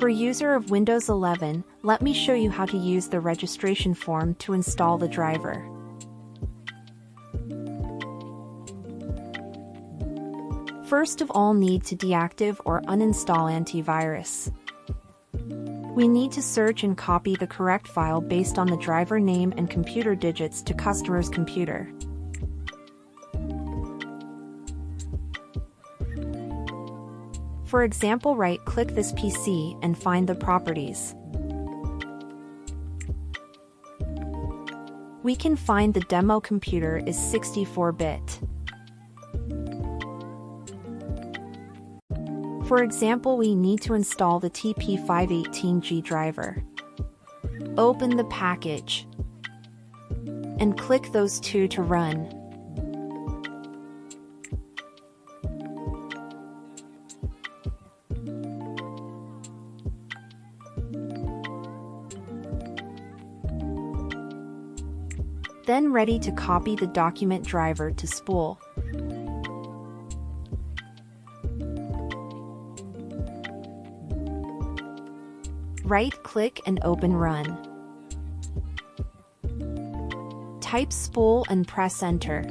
For user of Windows 11, let me show you how to use the registration form to install the driver. First of all, need to deactivate or uninstall antivirus. We need to search and copy the correct file based on the driver name and computer digits to customer's computer. For example, right-click this PC and find the properties. We can find the demo computer is 64-bit. For example, we need to install the TP518G driver. Open the package and click those two to run. Then ready to copy the document driver to spool. Right-click and open Run. Type spool and press Enter.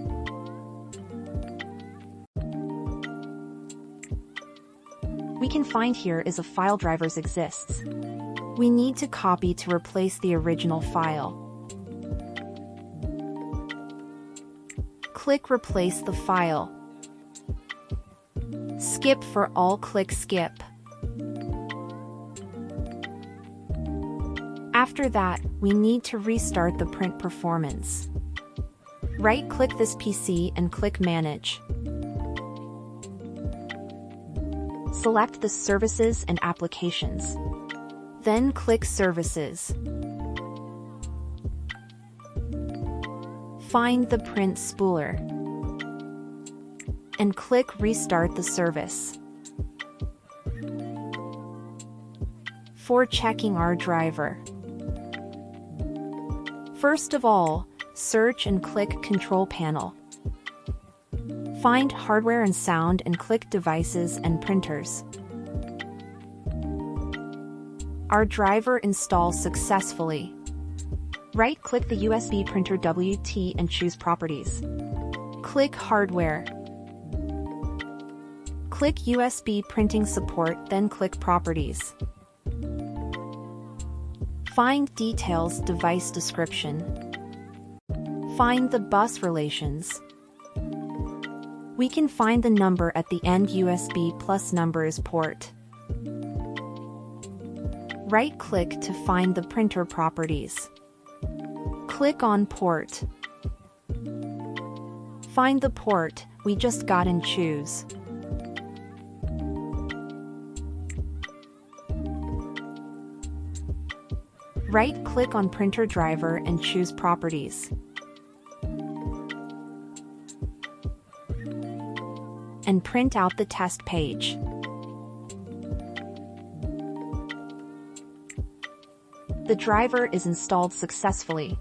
We can find here is a file drivers exists. We need to copy to replace the original file. Click Replace the file. Skip for all, click Skip. After that, we need to restart the print performance. Right-click this PC and click Manage. Select the Services and Applications. Then click Services. Find the print spooler and click Restart the service. For checking our driver, first of all, search and click Control Panel. Find Hardware and Sound and click Devices and Printers. Our driver installs successfully. Right-click the USB printer WT and choose Properties. Click Hardware. Click USB Printing Support, then click Properties. Find Details, Device Description. Find the bus relations. We can find the number at the end. USB plus number is port. Right-click to find the printer properties. Click on Port. Find the port we just got and choose. Right-click on Printer Driver and choose Properties. And print out the test page. The driver is installed successfully.